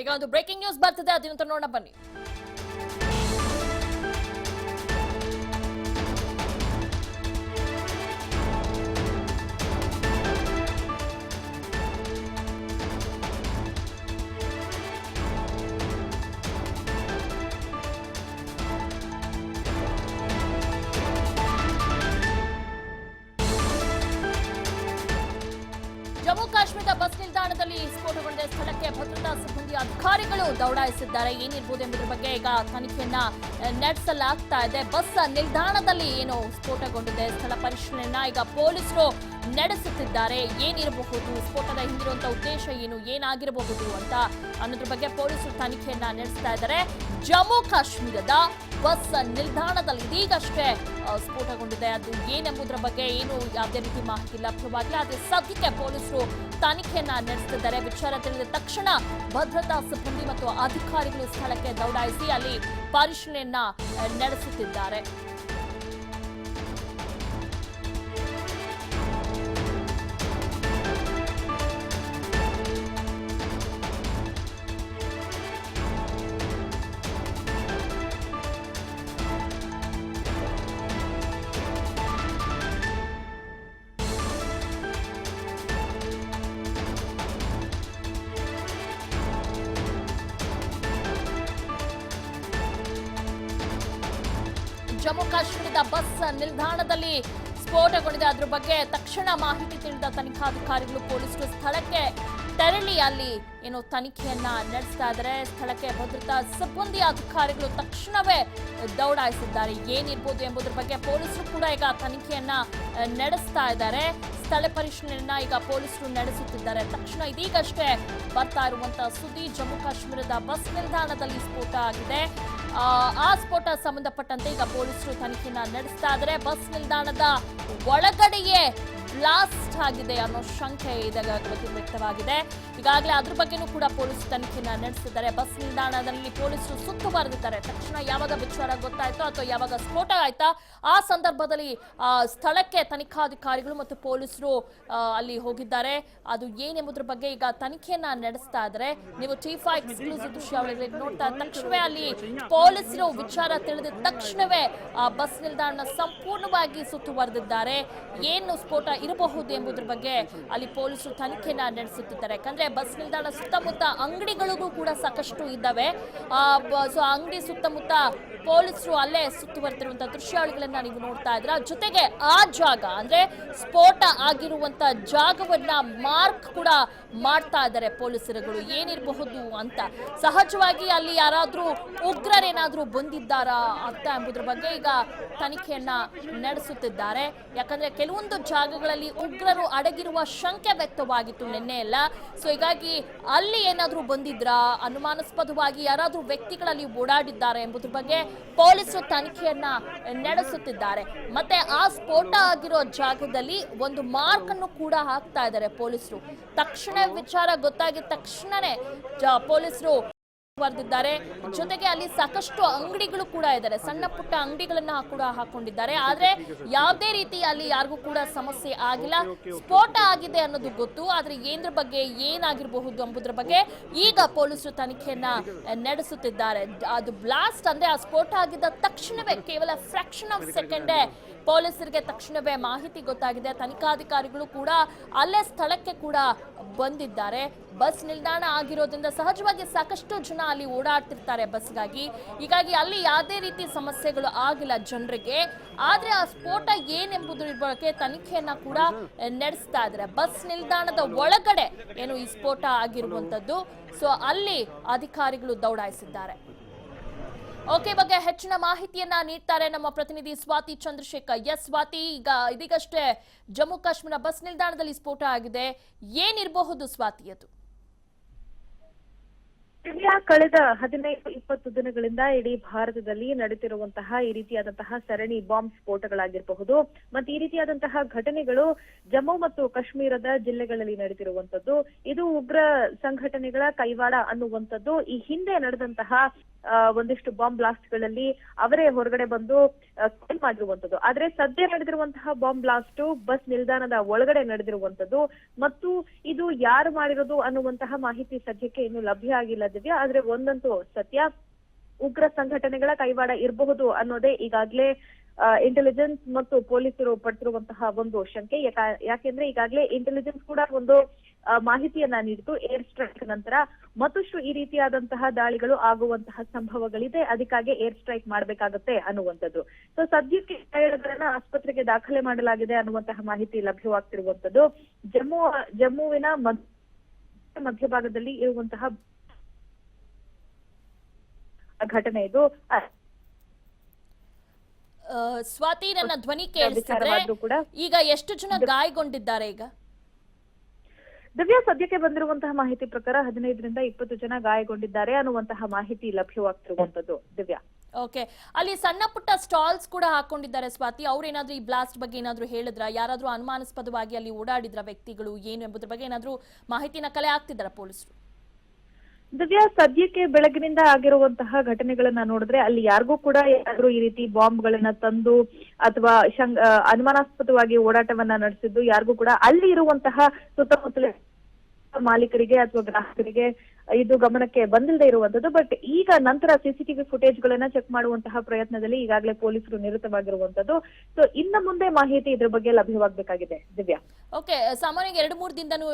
ಈಗ ಒಂದು breaking news ಬರ್ತಿದೆ, ಅದನ್ನ ನೋಡೋಣ ಬನ್ನಿ. ಜಮ್ಮು ಕಾಶ್ಮೀರದ ಬಸ್ ನಿಲ್ದಾಣದಲ್ಲಿ ಸ್ಫೋಟಗೊಂಡ ಸ್ಥಳಕ್ಕೆ ಭದ್ರತಾ ಸಿಬ್ಬಂದಿ ಅಧಿಕಾರಿಗಳು ದೌಡಾಯಿಸಿದ್ದಾರೆ. ಏನಿರಬಹುದು ಎಂಬುದರ ಬಗ್ಗೆ ಈಗ ತನಿಖೆಯನ್ನ ನಡೆಸಲಾಗ್ತಾ ಇದೆ. ಬಸ್ ನಿಲ್ದಾಣದಲ್ಲಿ ಏನು ಸ್ಫೋಟಗೊಂಡಿದೆ, ಸ್ಥಳ ಪರಿಶೀಲನೆಯನ್ನ ಈಗ ಪೊಲೀಸರು ನಡೆಸುತ್ತಿದ್ದಾರೆ. ಏನಿರಬಹುದು, ಸ್ಫೋಟದ ಹಿಂದಿರುವಂತಹ ಉದ್ದೇಶ ಏನು, ಏನಾಗಿರಬಹುದು ಅಂತ ಅನ್ನೋದ್ರ ಬಗ್ಗೆ ಪೊಲೀಸರು ತನಿಖೆಯನ್ನ ನಡೆಸ್ತಾ ಇದ್ದಾರೆ. ಜಮ್ಮು ಕಾಶ್ಮೀರದ ಬಸ್ ನಿಲ್ದಾಣದಲ್ಲಿ ಇದೀಗಷ್ಟೇ ಸ್ಫೋಟಗೊಂಡಿದೆ. ಅದು ಏನೆಂಬುದರ ಬಗ್ಗೆ ಏನು ಯಾವುದೇ ರೀತಿ ಮಾಹಿತಿ ಲಭ್ಯವಾಗಿಲ್ಲ. ಆದರೆ ಸದ್ಯಕ್ಕೆ ಪೊಲೀಸರು ತನಿಖೆಯನ್ನ ನಡೆಸುತ್ತಿದ್ದಾರೆ. ವಿಚಾರ ತಿಳಿದ ತಕ್ಷಣ ಭದ್ರತಾ ಸಿಬ್ಬಂದಿ ಮತ್ತು ಅಧಿಕಾರಿಗಳು ಸ್ಥಳಕ್ಕೆ ದೌಡಾಯಿಸಿ ಅಲ್ಲಿ ಪರಿಶೀಲನೆಯನ್ನ ನಡೆಸುತ್ತಿದ್ದಾರೆ. ಜಮ್ಮು ಕಾಶ್ಮೀರದ ಬಸ್ ನಿಲ್ದಾಣದಲ್ಲಿ ಸ್ಫೋಟಗೊಂಡಿದೆ. ಅದ್ರ ಬಗ್ಗೆ ತಕ್ಷಣ ಮಾಹಿತಿ ತಿಳಿದ ತನಿಖಾಧಿಕಾರಿಗಳು ಪೊಲೀಸರು ಸ್ಥಳಕ್ಕೆ ತೆರಳಿ ಅಲ್ಲಿ ಏನು ತನಿಖೆಯನ್ನ ನಡೆಸ್ತಾ ಇದ್ದಾರೆ. ಸ್ಥಳಕ್ಕೆ ಭದ್ರತಾ ಸಿಬ್ಬಂದಿ ಅಧಿಕಾರಿಗಳು ತಕ್ಷಣವೇ ದೌಡಾಯಿಸಿದ್ದಾರೆ. ಏನಿರ್ಬೋದು ಎಂಬುದರ ಬಗ್ಗೆ ಪೊಲೀಸರು ಕೂಡ ಈಗ ತನಿಖೆಯನ್ನ ನಡೆಸ್ತಾ ಇದ್ದಾರೆ. ಸ್ಥಳ ಪರಿಶೀಲನೆಯನ್ನ ಈಗ ಪೊಲೀಸರು ನಡೆಸುತ್ತಿದ್ದಾರೆ. ತಕ್ಷಣ ಇದೀಗಷ್ಟೇ ಬರ್ತಾ ಇರುವಂತಹ ಸುದ್ದಿ, ಜಮ್ಮು ಕಾಶ್ಮೀರದ ಬಸ್ ನಿಲ್ದಾಣದಲ್ಲಿ ಸ್ಫೋಟ ಆಗಿದೆ. ಆ ಸ್ಫೋಟ ಸಂಬಂಧಪಟ್ಟಂತೆ ಈಗ ಪೊಲೀಸರು ತನಿಖೆಯನ್ನ ನಡೆಸ್ತಾ ಇದ್ದಾರೆ. ಬಸ್ ನಿಲ್ದಾಣದ ಒಳಗಡೆಯೇ ಬ್ಲಾಸ್ಟ್ ಆಗಿದೆ ಅನ್ನೋ ಶಂಕೆ ವ್ಯಕ್ತವಾಗಿದೆ. ಈಗಾಗಲೇ ಅದ್ರ ಬಗ್ಗೆನೂ ಕೂಡ ಪೊಲೀಸರು ತನಿಖೆಯನ್ನ ನಡೆಸಿದ್ದಾರೆ. ಬಸ್ ನಿಲ್ದಾಣದಲ್ಲಿ ಪೊಲೀಸರು ಸುತ್ತುವರೆದಿದ್ದಾರೆ. ತಕ್ಷಣ ಯಾವಾಗ ವಿಚಾರ ಗೊತ್ತಾಯ್ತೋ ಅಥವಾ ಯಾವಾಗ ಸ್ಫೋಟ ಆಯ್ತಾ ಆ ಸಂದರ್ಭದಲ್ಲಿ ಸ್ಥಳಕ್ಕೆ ತನಿಖಾಧಿಕಾರಿಗಳು ಮತ್ತು ಪೊಲೀಸರು ಅಲ್ಲಿ ಹೋಗಿದ್ದಾರೆ. ಅದು ಏನೆಂಬುದ್ರ ಬಗ್ಗೆ ಈಗ ತನಿಖೆಯನ್ನ ನಡೆಸ್ತಾ ಇದ್ದಾರೆ. ನೀವು T5 ಎಕ್ಸ್ಕ್ಲೂಸಿವ್ ದೃಶ್ಯಾವಳಿಗಳಿಗೆ ನೋಡ್ತಾ ತಕ್ಷಣವೇ ಅಲ್ಲಿ ಪೊಲೀಸರು ವಿಚಾರ ತಿಳಿದ ತಕ್ಷಣವೇ ಬಸ್ ನಿಲ್ದಾಣ ಸಂಪೂರ್ಣವಾಗಿ ಸುತ್ತುವರೆದಿದ್ದಾರೆ. ಏನು ಸ್ಫೋಟ ಇರಬಹುದು ಎಂಬುದರ ಬಗ್ಗೆ ಅಲ್ಲಿ ಪೊಲೀಸರು ತನಿಖೆಯನ್ನ ನಡೆಸುತ್ತಿದ್ದಾರೆ. ಯಾಕಂದ್ರೆ ಬಸ್ ನಿಲ್ದಾಣ ಸುತ್ತಮುತ್ತ ಅಂಗಡಿಗಳಿಗೂ ಕೂಡ ಸಾಕಷ್ಟು ಇದ್ದಾವೆ. ಸೊ ಅಂಗಡಿ ಸುತ್ತಮುತ್ತ ಪೊಲೀಸರು ಅಲ್ಲೇ ಸುತ್ತುವರೆದಿರುವಂತಹ ದೃಶ್ಯಾವಳಿಗಳನ್ನ ನೀವು ನೋಡ್ತಾ ಇದ್ರ. ಜೊತೆಗೆ ಆ ಜಾಗ ಅಂದ್ರೆ ಸ್ಫೋಟ ಆಗಿರುವಂತ ಜಾಗವನ್ನ ಮಾರ್ಕ್ ಕೂಡ ಮಾಡ್ತಾ ಇದ್ದಾರೆ ಪೊಲೀಸರುಗಳು, ಏನಿರಬಹುದು ಅಂತ. ಸಹಜವಾಗಿ ಅಲ್ಲಿ ಯಾರಾದ್ರೂ ಉಗ್ರರೇನಾದ್ರೂ ಬಂದಿದ್ದಾರಾ ಅಂತ ಎಂಬುದ್ರ ಬಗ್ಗೆ ಈಗ ತನಿಖೆಯನ್ನ ನಡೆಸುತ್ತಿದ್ದಾರೆ. ಯಾಕಂದ್ರೆ ಕೆಲವೊಂದು ಜಾಗಗಳಲ್ಲಿ ಉಗ್ರರು ಅಡಗಿರುವ ಶಂಕೆ ವ್ಯಕ್ತವಾಗಿತ್ತು ನಿನ್ನೆ ಎಲ್ಲ. ಸೊ ಹೀಗಾಗಿ ಅಲ್ಲಿ ಏನಾದ್ರೂ ಬಂದಿದ್ರಾ, ಅನುಮಾನಾಸ್ಪದವಾಗಿ ಯಾರಾದ್ರೂ ವ್ಯಕ್ತಿಗಳಲ್ಲಿ ಓಡಾಡಿದ್ದಾರೆ ಎಂಬುದ್ರ ಬಗ್ಗೆ ಪೊಲೀಸರು ತನಿಖೆಯನ್ನ ನಡೆಸುತ್ತಿದ್ದಾರೆ. ಮತ್ತೆ ಆ ಸ್ಫೋಟ ಆಗಿರೋ ಜಾಗದಲ್ಲಿ ಒಂದು ಮಾರ್ಕ್ ಅನ್ನು ಕೂಡ ಹಾಕ್ತಾ ಇದ್ದಾರೆ ಪೊಲೀಸರು. ತಕ್ಷಣ ವಿಚಾರ ಗೊತ್ತಾಗಿದ ತಕ್ಷಣನೇ ಪೊಲೀಸರು ಬರೆದಿದ್ದಾರೆ. ಜೊತೆಗೆ ಅಲ್ಲಿ ಸಾಕಷ್ಟು ಅಂಗಡಿಗಳು ಕೂಡ ಇದ್ದಾರೆ, ಸಣ್ಣ ಪುಟ್ಟ ಅಂಗಡಿಗಳನ್ನ ಕೂಡ ಹಾಕೊಂಡಿದ್ದಾರೆ. ಆದ್ರೆ ಯಾವುದೇ ರೀತಿ ಅಲ್ಲಿ ಯಾರಿಗೂ ಕೂಡ ಸಮಸ್ಯೆ ಆಗಿಲ್ಲ. ಸ್ಫೋಟ ಆಗಿದೆ ಅನ್ನೋದು ಗೊತ್ತು, ಆದ್ರೆ ಏನ್ರ ಬಗ್ಗೆ ಏನಾಗಿರಬಹುದು ಎಂಬುದ್ರ ಬಗ್ಗೆ ಈಗ ಪೊಲೀಸರು ತನಿಖೆಯನ್ನ ನಡೆಸುತ್ತಿದ್ದಾರೆ. ಅದು ಬ್ಲಾಸ್ಟ್ ಅಂದ್ರೆ ಆ ಸ್ಫೋಟ ಆಗಿದ್ದ ತಕ್ಷಣವೇ ಕೇವಲ ಫ್ರಾಕ್ಷನ್ ಆಫ್ ಸೆಕೆಂಡೇ ಪೊಲೀಸರಿಗೆ ತಕ್ಷಣವೇ ಮಾಹಿತಿ ಗೊತ್ತಾಗಿದೆ. ತನಿಖಾಧಿಕಾರಿಗಳು ಕೂಡ ಅಲ್ಲೇ ಸ್ಥಳಕ್ಕೆ ಕೂಡ ಬಂದಿದ್ದಾರೆ. ಬಸ್ ನಿಲ್ದಾಣ ಆಗಿರೋದ್ರಿಂದ ಸಹಜವಾಗಿ ಸಾಕಷ್ಟು ಜನ ಅಲ್ಲಿ ಓಡಾಡ್ತಿರ್ತಾರೆ ಬಸ್ಗಾಗಿ. ಹೀಗಾಗಿ ಅಲ್ಲಿ ಯಾವುದೇ ರೀತಿ ಸಮಸ್ಯೆಗಳು ಆಗಿಲ್ಲ ಜನರಿಗೆ. ಆದ್ರೆ ಆ ಸ್ಫೋಟ ಏನೆಂಬುದ್ರ ಬಗ್ಗೆ ತನಿಖೆಯನ್ನ ಕೂಡ ನಡೆಸ್ತಾ ಇದ್ದಾರೆ. ಬಸ್ ನಿಲ್ದಾಣದ ಒಳಗಡೆ ಏನು ಈ ಸ್ಫೋಟ ಆಗಿರುವಂತದ್ದು, ಸೊ ಅಲ್ಲಿ ಅಧಿಕಾರಿಗಳು ದೌಡಾಯಿಸಿದ್ದಾರೆ. ಓಕೆ, ಬಗ್ಗೆ ಹೆಚ್ಚಿನ ಮಾಹಿತಿಯನ್ನ ನೀಡ್ತಾರೆ ನಮ್ಮ ಪ್ರತಿನಿಧಿ ಸ್ವಾತಿ ಚಂದ್ರಶೇಖರ್. ಎಸ್ ಸ್ವಾತಿ, ಈಗ ಇದೀಗಷ್ಟೇ ಜಮ್ಮು ಕಾಶ್ಮೀರ ಬಸ್ ನಿಲ್ದಾಣದಲ್ಲಿ ಸ್ಫೋಟ ಆಗಿದೆ, ಏನಿರಬಹುದು ಸ್ವಾತಿ ಅದು? ದಿವ್ಯಾ, ಕಳೆದ 15-20 ದಿನಗಳಿಂದ ಇಡೀ ಭಾರತದಲ್ಲಿ ನಡೆದಿರುವಂತಹ ಈ ರೀತಿಯಾದಂತಹ ಸರಣಿ ಬಾಂಬ್ ಸ್ಫೋಟಗಳಾಗಿರಬಹುದು ಮತ್ತೆ ಈ ರೀತಿಯಾದಂತಹ ಘಟನೆಗಳು ಜಮ್ಮು ಮತ್ತು ಕಾಶ್ಮೀರದ ಜಿಲ್ಲೆಗಳಲ್ಲಿ ನಡೆದಿರುವಂತದ್ದು. ಇದು ಉಗ್ರ ಸಂಘಟನೆಗಳ ಕೈವಾಡ ಅನ್ನುವಂಥದ್ದು. ಈ ಹಿಂದೆ ನಡೆದಂತಹ ಒಂದಿಷ್ಟು ಬಾಂಬ್ ಬ್ಲಾಸ್ಟ್ ಗಳಲ್ಲಿ ಅವರೇ ಹೊರಗಡೆ ಬಂದು ಕ್ಲೇಮ್ ಮಾಡಿರುವಂತದ್ದು. ಆದ್ರೆ ಸದ್ಯ ನಡೆದಿರುವಂತಹ ಬಾಂಬ್ ಬ್ಲಾಸ್ಟ್ ಬಸ್ ನಿಲ್ದಾಣದ ಒಳಗಡೆ ನಡೆದಿರುವಂತದ್ದು ಮತ್ತು ಇದು ಯಾರು ಮಾಡಿರೋದು ಅನ್ನುವಂತಹ ಮಾಹಿತಿ ಸದ್ಯಕ್ಕೆ ಇನ್ನು ಲಭ್ಯ ಆಗಿಲ್ಲ ದಿವ್ಯಾ. ಆದ್ರೆ ಒಂದಂತೂ ಸತ್ಯ, ಉಗ್ರ ಸಂಘಟನೆಗಳ ಕೈವಾಡ ಇರಬಹುದು ಅನ್ನೋದೇ ಈಗಾಗಲೇ ಇಂಟೆಲಿಜೆನ್ಸ್ ಮತ್ತು ಪೊಲೀಸರು ಪಡೆದಿರುವಂತಹ ಒಂದು ಶಂಕೆ. ಯಾಕೆಂದ್ರೆ ಈಗಾಗಲೇ ಇಂಟೆಲಿಜೆನ್ಸ್ ಕೂಡ ಒಂದು ಮಾಹಿತಿಯನ್ನ ನೀಡಿತು. ಏರ್ ಸ್ಟ್ರೈಕ್ ನಂತರ ಮತ್ತಷ್ಟು ಈ ರೀತಿಯಾದಂತಹ ದಾಳಿಗಳು ಆಗುವಂತಹ ಸಂಭವಗಳಿದೆ, ಅದಕ್ಕಾಗಿ ಏರ್ ಸ್ಟ್ರೈಕ್ ಮಾಡಬೇಕಾಗುತ್ತೆ ಅನ್ನುವಂಥದ್ದು. ಸೊ ಸದ್ಯಕ್ಕೆ ಗಾಯಾಳುಗಳನ್ನ ಆಸ್ಪತ್ರೆಗೆ ದಾಖಲೆ ಮಾಡಲಾಗಿದೆ ಅನ್ನುವಂತಹ ಮಾಹಿತಿ ಲಭ್ಯವಾಗ್ತಿರುವಂತದ್ದು. ಜಮ್ಮುವಿನ ಮಧ್ಯಭಾಗದಲ್ಲಿ ಇರುವಂತಹ ಘಟನೆ ಇದು. ಸ್ವಾತಿ, ನನ್ನ ಧ್ವನಿ ಕೇಳಿಸಿದ್ರೆ ಈಗ ಎಷ್ಟು ಜನ ಗಾಯಗೊಂಡಿದ್ದಾರೆ? ಈಗ ದಿವ್ಯಾ, ಸದ್ಯಕ್ಕೆ ಬಂದಿರುವಂತಹ ಮಾಹಿತಿ ಪ್ರಕಾರ 15-20 ಜನ ಗಾಯಗೊಂಡಿದ್ದಾರೆ ಅನ್ನುವಂತಹ ಮಾಹಿತಿ ಲಭ್ಯವಾಗ್ತಿರುವಂತದ್ದು ದಿವ್ಯಾ. ಓಕೆ, ಅಲ್ಲಿ ಸಣ್ಣ ಪುಟ್ಟ ಸ್ಟಾಲ್ಸ್ ಕೂಡ ಹಾಕೊಂಡಿದ್ದಾರೆ ಸ್ವಾತಿ. ಅವ್ರೇನಾದ್ರೂ ಈ ಬ್ಲಾಸ್ಟ್ ಬಗ್ಗೆ ಏನಾದ್ರೂ ಹೇಳಿದ್ರ? ಯಾರಾದ್ರೂ ಅನುಮಾನಾಸ್ಪದವಾಗಿ ಅಲ್ಲಿ ಓಡಾಡಿದ್ರ ವ್ಯಕ್ತಿಗಳು ಏನು ಎಂಬುದ್ರ ಬಗ್ಗೆ ಏನಾದ್ರೂ ಮಾಹಿತಿನ ಕಲೆ ಹಾಕ್ತಿದ್ದಾರ ಪೊಲೀಸರು? ದಿವ್ಯಾ, ಸದ್ಯಕ್ಕೆ ಬೆಳಗಿನಿಂದ ಆಗಿರುವಂತಹ ಘಟನೆಗಳನ್ನ ನೋಡಿದ್ರೆ ಅಲ್ಲಿ ಯಾರಿಗೂ ಕೂಡ ಯಾರಾದ್ರೂ ಈ ರೀತಿ ಬಾಂಬ್ಗಳನ್ನ ತಂದು ಅಥವಾ ಅನುಮಾನಾಸ್ಪದವಾಗಿ ಓಡಾಟವನ್ನ ನಡೆಸಿದ್ದು ಯಾರಿಗೂ ಕೂಡ ಅಲ್ಲಿ ಇರುವಂತಹ ಸುತ್ತಮುತ್ತಲ ಮಾಲೀಕರಿಗೆ ಅಥವಾ ಗ್ರಾಹಕರಿಗೆ ಇದು ಗಮನಕ್ಕೆ ಬಂದಿಲ್ಲದೆ ಇರುವಂತದ್ದು. ಬಟ್ ಈಗ ನಂತರ ಸಿಸಿಟಿವಿ ಫುಟೇಜ್ ಗಳನ್ನ ಚೆಕ್ ಮಾಡುವಂತಹ ಪ್ರಯತ್ನದಲ್ಲಿ ಈಗಾಗಲೇ ಪೊಲೀಸರು ನಿರತವಾಗಿರುವಂತದ್ದು. ಸೊ ಇನ್ನು ಮುಂದೆ ಮಾಹಿತಿ ಇದ್ರ ಬಗ್ಗೆ ಲಭ್ಯವಾಗಬೇಕಾಗಿದೆ ದಿವ್ಯಾ. ಓಕೆ, ಸಾಮಾನ್ಯವಾಗಿ 2-3 ದಿನದೂ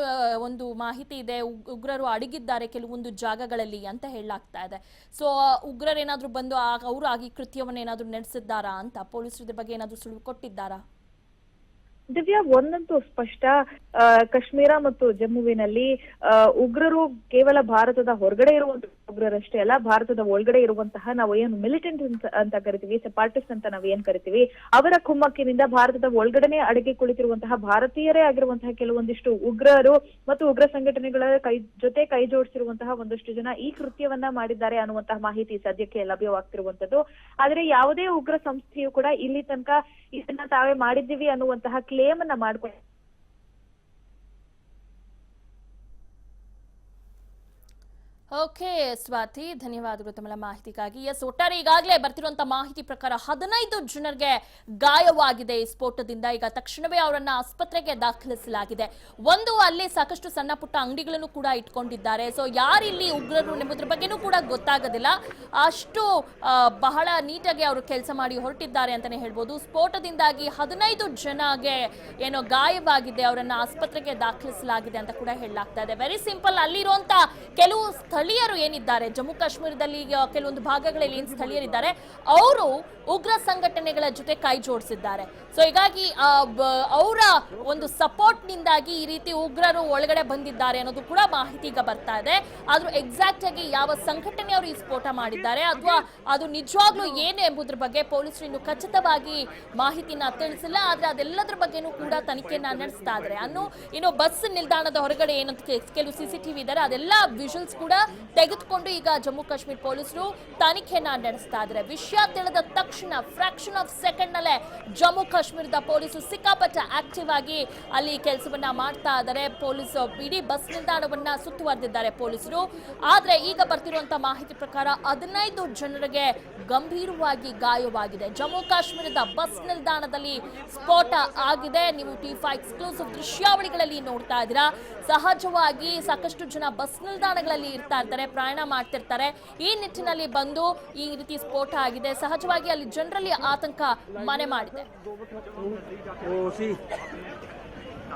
ಒಂದು ಮಾಹಿತಿ ಇದೆ, ಉಗ್ರರು ಅಡಗಿದ್ದಾರೆ ಕೆಲವೊಂದು ಜಾಗಗಳಲ್ಲಿ ಅಂತ ಹೇಳಲಾಗ್ತಾ ಇದೆ. ಸೊ ಉಗ್ರರೇನಾದ್ರೂ ಬಂದು ಅವರು ಆಗಿ ಕೃತ್ಯವನ್ನ ಏನಾದ್ರೂ ನಡೆಸಿದ್ದಾರಾ ಅಂತ ಪೊಲೀಸರು ಇದ್ರ ಬಗ್ಗೆ ಏನಾದ್ರೂ ಸುಳಿವು ಕೊಟ್ಟಿದ್ದಾರಾ? ದಿವ್ಯಾ, ಒಂದಂತೂ ಸ್ಪಷ್ಟ, ಕಾಶ್ಮೀರ ಮತ್ತು ಜಮ್ಮುವಿನಲ್ಲಿ ಉಗ್ರರು ಕೇವಲ ಭಾರತದ ಹೊರಗಡೆ ಇರುವಂತಹ ಉಗ್ರರಷ್ಟೇ ಅಲ್ಲ, ಭಾರತದ ಒಳಗಡೆ ಇರುವಂತಹ ನಾವು ಏನು ಮಿಲಿಟೆಂಟ್ ಅಂತ ಕರಿತೀವಿ, ಸೆಪಾರ್ಟಿಸ್ಟ್ ಅಂತ ನಾವು ಏನ್ ಕರಿತೀವಿ, ಅವರ ಕುಮ್ಮಕ್ಕಿನಿಂದ ಭಾರತದ ಒಳಗಡೆನೆ ಅಡಗಿ ಕುಳಿತಿರುವಂತಹ ಭಾರತೀಯರೇ ಆಗಿರುವಂತಹ ಕೆಲವೊಂದಿಷ್ಟು ಉಗ್ರರು ಮತ್ತು ಉಗ್ರ ಸಂಘಟನೆಗಳ ಜೊತೆ ಕೈ ಜೋಡಿಸಿರುವಂತಹ ಒಂದಷ್ಟು ಜನ ಈ ಕೃತ್ಯವನ್ನ ಮಾಡಿದ್ದಾರೆ ಅನ್ನುವಂತಹ ಮಾಹಿತಿ ಸದ್ಯಕ್ಕೆ ಲಭ್ಯವಾಗ್ತಿರುವಂತದ್ದು. ಆದ್ರೆ ಯಾವುದೇ ಉಗ್ರ ಸಂಸ್ಥೆಯು ಕೂಡ ಇಲ್ಲಿ ತನಕ ಇದನ್ನ ತಾವೇ ಮಾಡಿದ್ದೀವಿ ಅನ್ನುವಂತಹ ಕ್ಲೇಮ್ ಅನ್ನ ಮಾಡ್ಕೊಂಡು ಓಕೆ ಸ್ವಾತಿ, ಧನ್ಯವಾದಗಳು ತಮ್ಮ ಮಾಹಿತಿಗಾಗಿ. ಎಸ್, ಒಟ್ಟಾರೆ ಈಗಾಗಲೇ ಬರ್ತಿರುವಂತಹ ಮಾಹಿತಿ ಪ್ರಕಾರ 15 ಜನರಿಗೆ ಗಾಯವಾಗಿದೆ ಈ ಸ್ಫೋಟದಿಂದ. ಈಗ ತಕ್ಷಣವೇ ಅವರನ್ನ ಆಸ್ಪತ್ರೆಗೆ ದಾಖಲಿಸಲಾಗಿದೆ. ಒಂದು ಅಲ್ಲಿ ಸಾಕಷ್ಟು ಸಣ್ಣ ಪುಟ್ಟ ಅಂಗಡಿಗಳನ್ನು ಕೂಡ ಇಟ್ಕೊಂಡಿದ್ದಾರೆ. ಸೊ ಯಾರಿಲ್ಲಿ ಉಗ್ರರು ಎಂಬುದ್ರ ಬಗ್ಗೆನೂ ಕೂಡ ಗೊತ್ತಾಗೋದಿಲ್ಲ. ಅಷ್ಟು ಬಹಳ ನೀಟಾಗಿ ಅವರು ಕೆಲಸ ಮಾಡಿ ಹೊರಟಿದ್ದಾರೆ ಅಂತಾನೆ ಹೇಳ್ಬೋದು. ಸ್ಫೋಟದಿಂದಾಗಿ 15 ಜನಗೆ ಏನೋ ಗಾಯವಾಗಿದೆ, ಅವರನ್ನ ಆಸ್ಪತ್ರೆಗೆ ದಾಖಲಿಸಲಾಗಿದೆ ಅಂತ ಕೂಡ ಹೇಳಲಾಗ್ತಾ ಇದೆ. ವೆರಿ ಸಿಂಪಲ್, ಅಲ್ಲಿರುವಂತ ಕೆಲವು ಸ್ಥಳೀಯರು ಏನಿದ್ದಾರೆ ಜಮ್ಮು ಕಾಶ್ಮೀರದಲ್ಲಿ ಕೆಲವೊಂದು ಭಾಗಗಳಲ್ಲಿ ಏನು ಸ್ಥಳೀಯರಿದ್ದಾರೆ ಅವರು ಉಗ್ರ ಸಂಘಟನೆಗಳ ಜೊತೆ ಕೈ ಜೋಡಿಸಿದ್ದಾರೆ. ಸೊ ಹೀಗಾಗಿ ಅವರ ಒಂದು ಸಪೋರ್ಟ್ ನಿಂದಾಗಿ ಈ ರೀತಿ ಉಗ್ರರು ಒಳಗಡೆ ಬಂದಿದ್ದಾರೆ ಅನ್ನೋದು ಕೂಡ ಮಾಹಿತಿ ಈಗ ಬರ್ತಾ ಇದೆ. ಆದ್ರೂ ಎಕ್ಸಾಕ್ಟ್ ಆಗಿ ಯಾವ ಸಂಘಟನೆಯವರು ಈ ಸ್ಫೋಟ ಮಾಡಿದ್ದಾರೆ ಅಥವಾ ಅದು ನಿಜವಾಗ್ಲೂ ಏನು ಎಂಬುದ್ರ ಬಗ್ಗೆ ಪೊಲೀಸರು ಇನ್ನು ಖಚಿತವಾಗಿ ಮಾಹಿತಿನ ತಿಳಿಸಿಲ್ಲ. ಆದ್ರೆ ಅದೆಲ್ಲದ್ರ ಬಗ್ಗೆನೂ ಕೂಡ ತನಿಖೆಯನ್ನ ನಡೆಸ್ತಾ ಇದ್ದಾರೆ. ಇನ್ನು ಬಸ್ ನಿಲ್ದಾಣದ ಹೊರಗಡೆ ಏನಂತ ಕೆಲವು ಸಿಸಿಟಿವಿ ಇದ್ದಾರೆ, ಅದೆಲ್ಲ ವಿಜುವಲ್ಸ್ ಕೂಡ ತೆಗೆದುಕೊಂಡು ಈಗ ಜಮ್ಮು ಕಾಶ್ಮೀರ ಪೊಲೀಸರು ತನಿಖೆಯನ್ನ ನಡೆಸ್ತಾ ಇದ್ದಾರೆ. ವಿಷಯ ತಿಳಿದ ತಕ್ಷಣ ಫ್ರಾಕ್ಷನ್ ಆಫ್ ಸೆಕೆಂಡ್ ನಲ್ಲೇ ಜಮ್ಮು ಕಾಶ್ಮೀರದ ಪೊಲೀಸರು ಸಿಕ್ಕಾಪಟ್ಟೆ ಆಕ್ಟಿವ್ ಆಗಿ ಅಲ್ಲಿ ಕೆಲಸವನ್ನ ಮಾಡ್ತಾ ಇದ್ದಾರೆ. ಪೊಲೀಸ್ ಇಡೀ ಬಸ್ ನಿಲ್ದಾಣವನ್ನ ಸುತ್ತುವರೆದಿದ್ದಾರೆ ಪೊಲೀಸರು. ಆದ್ರೆ ಈಗ ಬರ್ತಿರುವಂತಹ ಮಾಹಿತಿ ಪ್ರಕಾರ 15 ಜನರಿಗೆ ಗಂಭೀರವಾಗಿ ಗಾಯವಾಗಿದೆ. ಜಮ್ಮು ಕಾಶ್ಮೀರದ ಬಸ್ ನಿಲ್ದಾಣದಲ್ಲಿ ಸ್ಫೋಟ ಆಗಿದೆ. ನೀವು T5 ಎಕ್ಸ್ಕ್ಲೂಸಿವ್ ದೃಶ್ಯಾವಳಿಗಳಲ್ಲಿ ನೋಡ್ತಾ ಇದ್ದೀರಾ. ಸಹಜವಾಗಿ ಸಾಕಷ್ಟು ಜನ ಬಸ್ ನಿಲ್ದಾಣಗಳಲ್ಲಿ ಇರ್ತಾ ಇರ್ತಾರೆ, ಪ್ರಯಾಣ ಮಾಡ್ತಿರ್ತಾರೆ. ಈ ನಿಟ್ಟಿನಲ್ಲಿ ಬಂದು ಈ ರೀತಿ ಸ್ಫೋಟ ಆಗಿದೆ. ಸಹಜವಾಗಿ ಅಲ್ಲಿ ಜನರಲ್ಲಿ ಆತಂಕ ಮನೆ ಮಾಡಿದೆ.